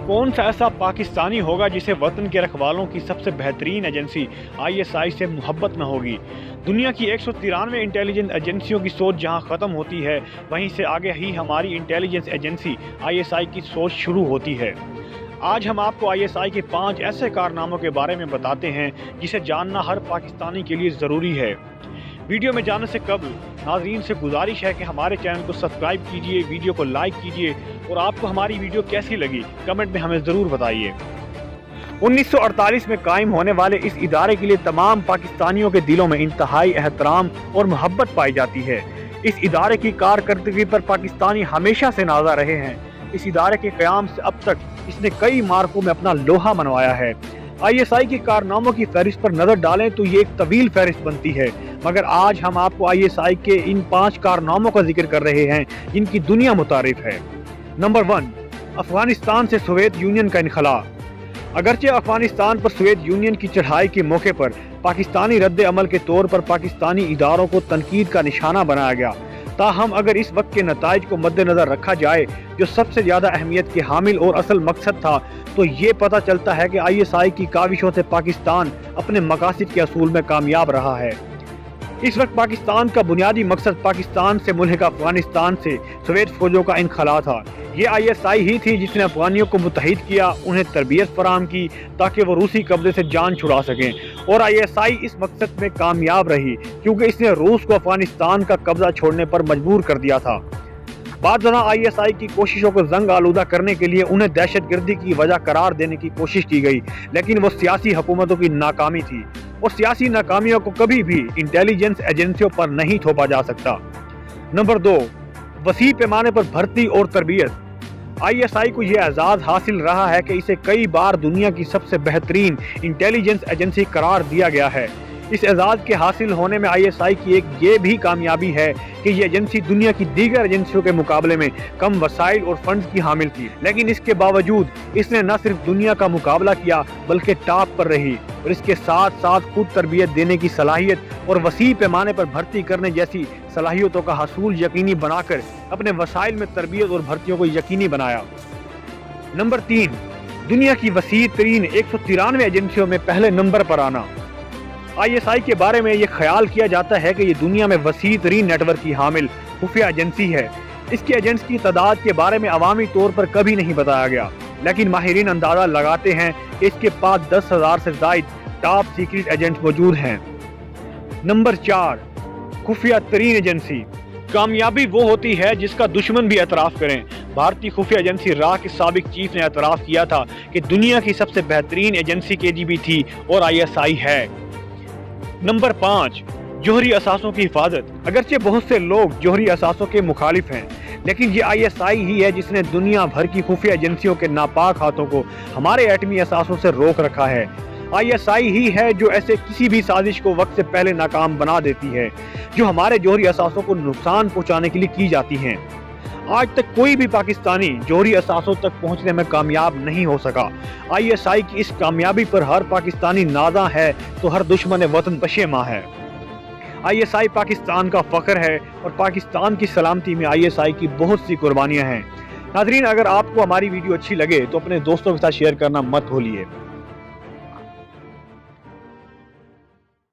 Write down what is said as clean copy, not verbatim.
कौन सा ऐसा पाकिस्तानी होगा जिसे वतन के रखवालों की सबसे बेहतरीन एजेंसी ISI से मोहब्बत न होगी। दुनिया की 193 इंटेलिजेंस एजेंसियों की सोच जहां ख़त्म होती है, वहीं से आगे ही हमारी इंटेलिजेंस एजेंसी ISI की सोच शुरू होती है। आज हम आपको ISI के 5 ऐसे कारनामों के बारे में बताते हैं जिसे जानना हर पाकिस्तानी के लिए ज़रूरी है। वीडियो में जाने से कबल नाज़रीन से गुजारिश है कि हमारे चैनल को सब्सक्राइब कीजिए, वीडियो को लाइक कीजिए और आपको हमारी वीडियो कैसी लगी कमेंट में हमें ज़रूर बताइए। 1948 में कायम होने वाले इस इदारे के लिए तमाम पाकिस्तानियों के दिलों में इंतहाई एहतराम और मोहब्बत पाई जाती है। इस इदारे की कारकर्दगी पर पाकिस्तानी हमेशा से नाज़ा रहे हैं। इस इदारे के क़याम से अब तक इसने कई मार्कों में अपना लोहा मनवाया है। ISI के कारनामों की फहरिस्त पर नज़र डालें तो ये एक तवील फहरिस्त बनती है, मगर आज हम आपको ISI के इन 5 कारनामों का जिक्र कर रहे हैं जिनकी दुनिया मुतारिफ है। नंबर 1, अफगानिस्तान से सोवियत यूनियन का इनखला। अगरचे अफगानिस्तान पर सोवियत यूनियन की चढ़ाई के मौके पर पाकिस्तानी रद्द अमल के तौर पर पाकिस्तानी इदारों को तनकीद का निशाना बनाया गया, ताहम अगर इस वक्त के नताइज को मद्देनज़र रखा जाए जो सबसे ज़्यादा अहमियत के हामिल और असल मकसद था, तो ये पता चलता है कि ISI की काविशों से पाकिस्तान अपने मकासद के असूल में कामयाब रहा है। इस वक्त पाकिस्तान का बुनियादी मकसद पाकिस्तान से मुल्क अफगानिस्तान से सोवियत फौजों का इनखला था। ये ISI ही थी जिसने अफगानियों को मुत्तहिद किया, उन्हें तरबियत फराहम की ताकि वो रूसी कब्जे से जान छुड़ा सकें, और ISI इस मकसद में कामयाब रही क्योंकि इसने रूस को अफगानिस्तान का कब्जा छोड़ने पर मजबूर कर दिया था। बाद ISI की कोशिशों को जंग आलूदा करने के लिए उन्हें दहशतगर्दी की वजह करार देने की कोशिश की गई, लेकिन वो सियासी हुकूमतों की नाकामी थी और सियासी नाकामियों को कभी भी इंटेलिजेंस एजेंसियों पर नहीं थोपा जा सकता। नंबर 2, वसी पैमाने पर भर्ती और तरबियत। ISI को यह एजाज़ हासिल रहा है कि इसे कई बार दुनिया की सबसे बेहतरीन इंटेलिजेंस एजेंसी करार दिया गया है। इस एजाज़ के हासिल होने में ISI की एक ये भी कामयाबी है कि ये एजेंसी दुनिया की दीगर एजेंसियों के मुकाबले में कम वसाइल और फंड्स की हामिल थी, लेकिन इसके बावजूद इसने न सिर्फ दुनिया का मुकाबला किया बल्कि टॉप पर रही, और इसके साथ साथ खुद तरबियत देने की सलाहियत और वसी पैमाने पर भर्ती करने जैसी सलाहियतों का हसूल यकीनी बनाकर अपने वसाइल में तरबियत और भर्तियों को यकीनी बनाया। नंबर 3, दुनिया की वसी तरीन 193 एजेंसियों में पहले नंबर पर आना। ISI के बारे में ये ख्याल किया जाता है कि ये दुनिया में वसी तरीन नेटवर्क की हामिल खुफिया एजेंसी है। इसकी एजेंट्स की तादाद के बारे में अवामी तौर पर कभी नहीं बताया गया, लेकिन माहिरीन अंदाज़ा लगाते हैं कि इसके पास 10,000 से ज़ायद टॉप सीक्रेट एजेंट्स मौजूद हैं। नंबर 4, खुफिया तरीन एजेंसी। कामयाबी वो होती है जिसका दुश्मन भी एतराफ़ करें। भारतीय खुफिया एजेंसी RA के साबिक चीफ ने एतराफ़ किया था कि दुनिया की सबसे बेहतरीन एजेंसी KGB थी और ISI है। नंबर 5, जोहरी असासों की हिफाजत। अगरचे बहुत से लोग जोहरी असासों के मुखालिफ हैं, लेकिन ये ISI ही है जिसने दुनिया भर की खुफिया एजेंसियों के नापाक हाथों को हमारे एटमी असासों से रोक रखा है। ISI ही है जो ऐसे किसी भी साजिश को वक्त से पहले नाकाम बना देती है जो हमारे जोहरी असासों को नुकसान पहुँचाने के लिए की जाती हैं। आज तक कोई भी पाकिस्तानी जोहरी असासों तक पहुंचने में कामयाब नहीं हो सका। ISI की इस कामयाबी पर हर पाकिस्तानी नाज़ा है तो हर दुश्मन वतन पशेमा है। ISI पाकिस्तान का फ़ख्र है और पाकिस्तान की सलामती में ISI की बहुत सी कुर्बानियाँ हैं। नाज़रीन, अगर आपको हमारी वीडियो अच्छी लगे तो अपने दोस्तों के साथ शेयर करना मत भूलिए।